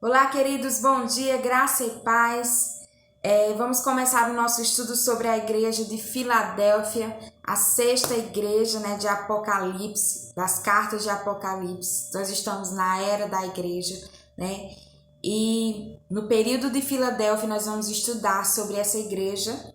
Olá, queridos, bom dia, graça e paz. Vamos começar o nosso estudo sobre a igreja de Filadélfia, a sexta igreja, de Apocalipse, das cartas de Apocalipse. Nós estamos na era da igreja, né? E no período de Filadélfia nós vamos estudar sobre essa igreja,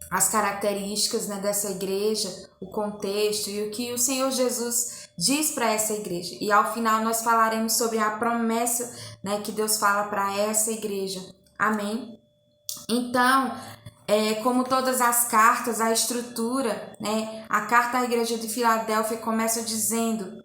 as características, dessa igreja, o contexto e o que o Senhor Jesus diz para essa igreja. E ao final nós falaremos sobre a promessa, que Deus fala para essa igreja. Amém? Então, como todas as cartas, a estrutura, a carta à igreja de Filadélfia começa dizendo: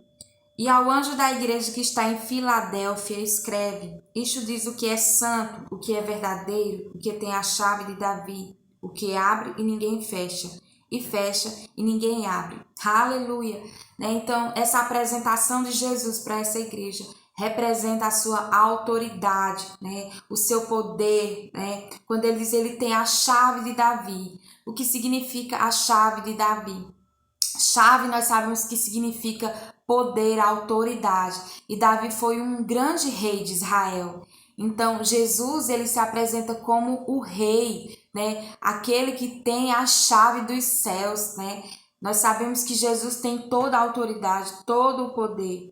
e ao anjo da igreja que está em Filadélfia escreve: isto diz o que é santo, o que é verdadeiro, o que tem a chave de Davi, o que abre e ninguém fecha, e fecha e ninguém abre. Aleluia! Então, essa apresentação de Jesus para essa igreja representa a sua autoridade, o seu poder, quando ele diz ele tem a chave de Davi. O que significa a chave de Davi? Chave nós sabemos que significa poder, autoridade. E Davi foi um grande rei de Israel. Então, Jesus, ele se apresenta como o rei, aquele que tem a chave dos céus, Nós sabemos que Jesus tem toda a autoridade, todo o poder.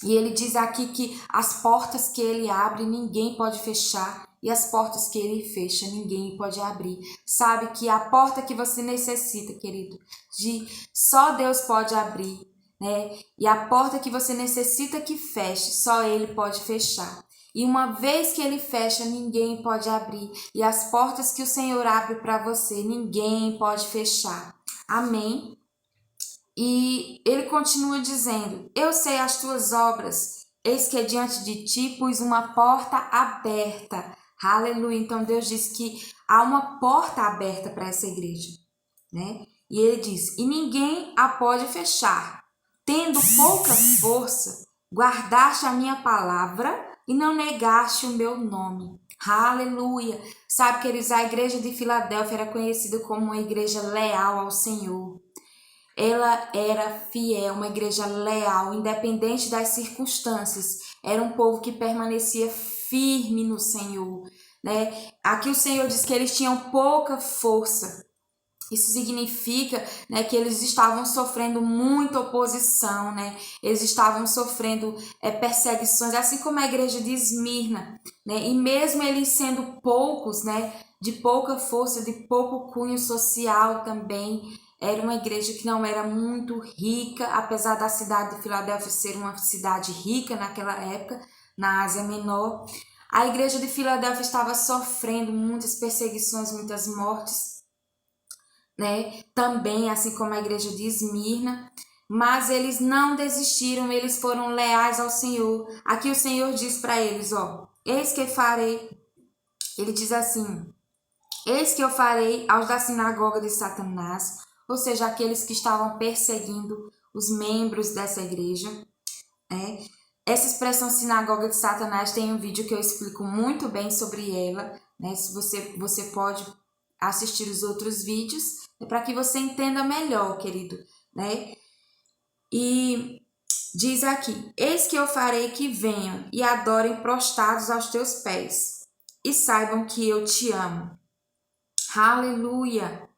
E ele diz aqui que as portas que ele abre, ninguém pode fechar. E as portas que ele fecha, ninguém pode abrir. Sabe que a porta que você necessita, querido, só Deus pode abrir, E a porta que você necessita que feche, só ele pode fechar. E uma vez que ele fecha, ninguém pode abrir. E as portas que o Senhor abre para você, ninguém pode fechar. Amém? E ele continua dizendo: eu sei as tuas obras, eis que diante de ti pus uma porta aberta. Aleluia. Então Deus diz que há uma porta aberta para essa igreja, E ele diz: e ninguém a pode fechar. Tendo pouca força, guardaste a minha palavra e não negaste o meu nome. Aleluia. Sabe, queridos, a igreja de Filadélfia era conhecida como uma igreja leal ao Senhor. Ela era fiel, uma igreja leal, independente das circunstâncias. Era um povo que permanecia firme no Senhor, Aqui o Senhor diz que eles tinham pouca força. Isso significa, que eles estavam sofrendo muita oposição, Eles estavam sofrendo perseguições, assim como a igreja de Esmirna, E mesmo eles sendo poucos, de pouca força, de pouco cunho social também, era uma igreja que não era muito rica, apesar da cidade de Filadélfia ser uma cidade rica naquela época, na Ásia Menor. A igreja de Filadélfia estava sofrendo muitas perseguições, muitas mortes, Também, assim como a igreja de Esmirna, mas eles não desistiram, eles foram leais ao Senhor. Aqui o Senhor diz para eles, eis que farei, ele diz assim: eis que eu farei aos da sinagoga de Satanás, ou seja, aqueles que estavam perseguindo os membros dessa igreja, Essa expressão sinagoga de Satanás tem um vídeo que eu explico muito bem sobre ela, Se você pode assistir os outros vídeos, para que você entenda melhor, querido, E diz aqui: eis que eu farei que venham e adorem prostrados aos teus pés, e saibam que eu te amo. Aleluia!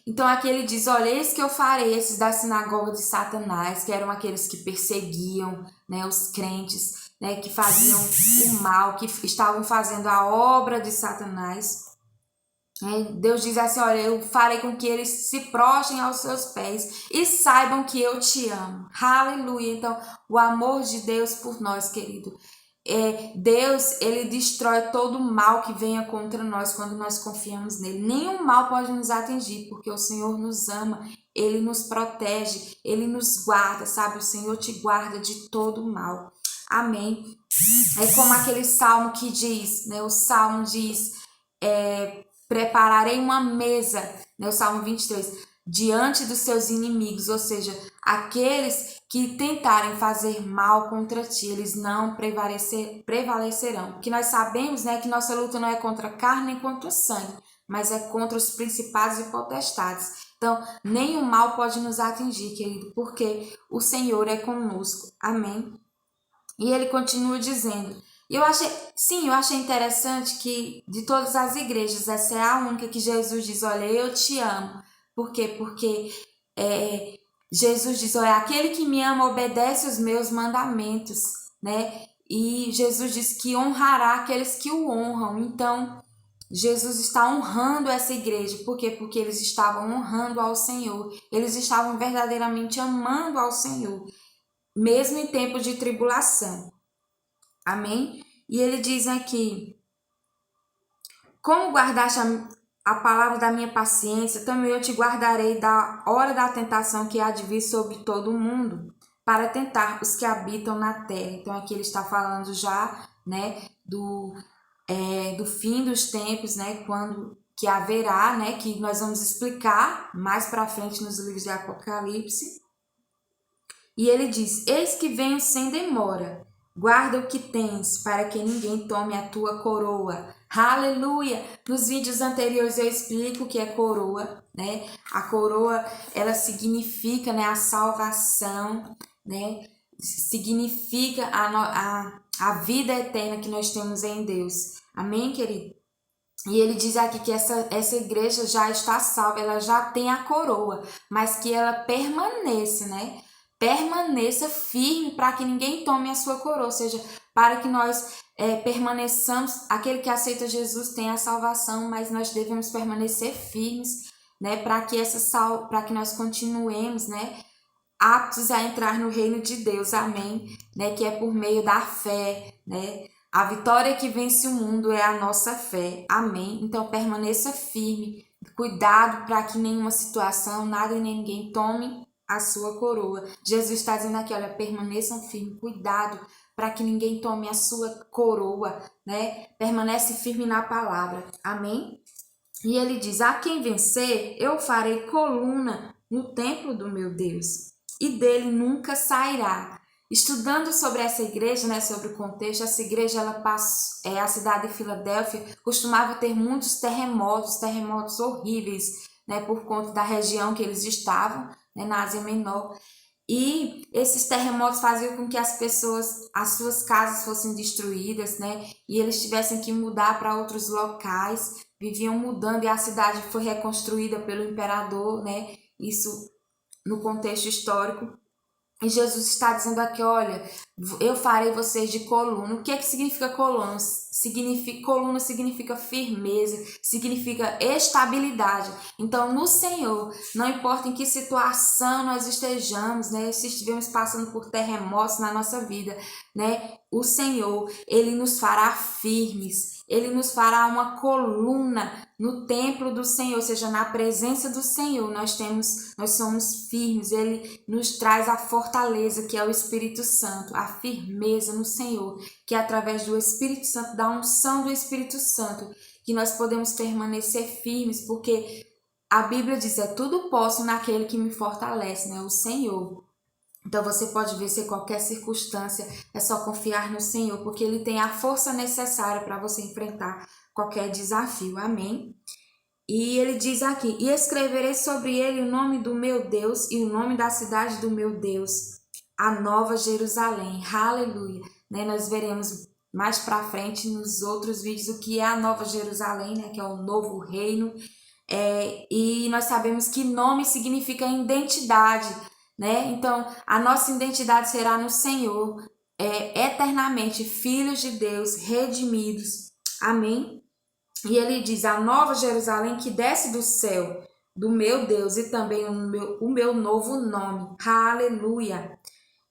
Então aqui ele diz: olha, eis que eu farei esses da sinagoga de Satanás, que eram aqueles que perseguiam, os crentes, que faziam o mal, que estavam fazendo a obra de Satanás. Deus diz assim: olha, eu farei com que eles se prostrem aos seus pés e saibam que eu te amo. Aleluia! Então, o amor de Deus por nós, querido. Deus, ele destrói todo o mal que venha contra nós quando nós confiamos nele. Nenhum mal pode nos atingir, porque o Senhor nos ama, ele nos protege, ele nos guarda, sabe? O Senhor te guarda de todo o mal. Amém? É como aquele salmo que diz, o salmo diz: prepararei uma mesa, o Salmo 23, diante dos seus inimigos, ou seja, aqueles que tentarem fazer mal contra ti, eles não prevalecerão. Porque nós sabemos, que nossa luta não é contra a carne nem contra o sangue, mas é contra os principados e potestades. Então, nenhum mal pode nos atingir, querido, porque o Senhor é conosco. Amém? E ele continua dizendo: E eu achei interessante que de todas as igrejas, essa é a única que Jesus diz, olha, eu te amo. Por quê? Porque Jesus diz, olha, aquele que me ama obedece os meus mandamentos, né? E Jesus diz que honrará aqueles que o honram. Então, Jesus está honrando essa igreja. Por quê? Porque eles estavam honrando ao Senhor. Eles estavam verdadeiramente amando ao Senhor, mesmo em tempo de tribulação. Amém? E ele diz aqui, como guardaste a palavra da minha paciência, também eu te guardarei da hora da tentação que há de vir sobre todo o mundo, para tentar os que habitam na terra. Então aqui ele está falando já, né, do fim dos tempos, né, quando que haverá, né, que nós vamos explicar mais para frente nos livros de Apocalipse. E ele diz, eis que venho sem demora, guarda o que tens, para que ninguém tome a tua coroa. Aleluia! Nos vídeos anteriores eu explico o que é coroa, né? A coroa, ela significa, né, a salvação, né? Significa a vida eterna que nós temos em Deus. Amém, querido? E ele diz aqui que essa igreja já está salva, ela já tem a coroa, mas que ela permaneça, né? Permaneça firme para que ninguém tome a sua coroa, ou seja, para que nós permaneçamos, aquele que aceita Jesus tem a salvação, mas nós devemos permanecer firmes, né? Para que nós continuemos, né? Aptos a entrar no reino de Deus, amém? Né? Que é por meio da fé, né? A vitória que vence o mundo é a nossa fé, amém? Então permaneça firme, cuidado para que nenhuma situação, nada e nem ninguém tome a sua coroa. Jesus está dizendo aqui, olha, permaneçam firmes, cuidado para que ninguém tome a sua coroa, né? Permanece firme na palavra, amém? E ele diz, a quem vencer, eu farei coluna no templo do meu Deus, e dele nunca sairá. Estudando sobre essa igreja, né, sobre o contexto, essa igreja, a cidade de Filadélfia costumava ter muitos terremotos horríveis, né, por conta da região que eles estavam, né, na Ásia Menor. E esses terremotos faziam com que as suas casas fossem destruídas, né, e eles tivessem que mudar para outros locais, viviam mudando e a cidade foi reconstruída pelo imperador, né, isso no contexto histórico. E Jesus está dizendo aqui, olha, eu farei vocês de coluna. O que é que significa coluna? Coluna significa firmeza, significa estabilidade. Então, no Senhor, não importa em que situação nós estejamos, né? Se estivermos passando por terremotos na nossa vida, né? O Senhor, Ele nos fará firmes. Ele nos fará uma coluna no templo do Senhor, ou seja, na presença do Senhor. Nós somos firmes. Ele nos traz a fortaleza, que é o Espírito Santo, a firmeza no Senhor, que é através do Espírito Santo, da unção do Espírito Santo, que nós podemos permanecer firmes, porque a Bíblia diz, tudo posso naquele que me fortalece, né? O Senhor. Então você pode vencer qualquer circunstância, é só confiar no Senhor, porque Ele tem a força necessária para você enfrentar qualquer desafio, amém? E ele diz aqui, e escreverei sobre ele o nome do meu Deus e o nome da cidade do meu Deus, a Nova Jerusalém, aleluia, né? Nós veremos mais para frente nos outros vídeos o que é a Nova Jerusalém, né? Que é o novo reino, e nós sabemos que nome significa identidade, né? Então, a nossa identidade será no Senhor, eternamente filhos de Deus, redimidos. Amém? E ele diz, a Nova Jerusalém que desce do céu, do meu Deus, e também o meu novo nome. Aleluia!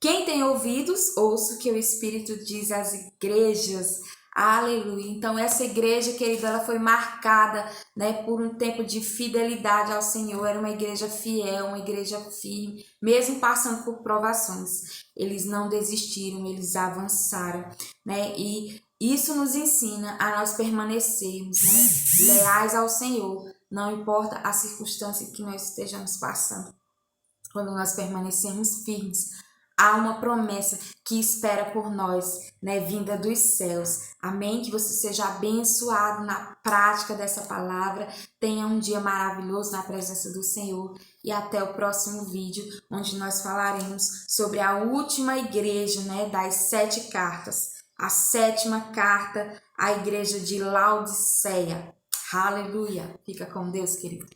Quem tem ouvidos, ouça o que o Espírito diz às igrejas. Aleluia. Então essa igreja, querida, ela foi marcada, né, por um tempo de fidelidade ao Senhor. Era uma igreja fiel, uma igreja firme, mesmo passando por provações. Eles não desistiram, eles avançaram, né? E isso nos ensina a nós permanecermos, né, leais ao Senhor, não importa a circunstância que nós estejamos passando. Quando nós permanecemos firmes, há uma promessa que espera por nós, né, vinda dos céus. Amém? Que você seja abençoado na prática dessa palavra. Tenha um dia maravilhoso na presença do Senhor. E até o próximo vídeo, onde nós falaremos sobre a última igreja, né, das 7 cartas. a sétima carta à igreja de Laodiceia. Aleluia. Fica com Deus, querido.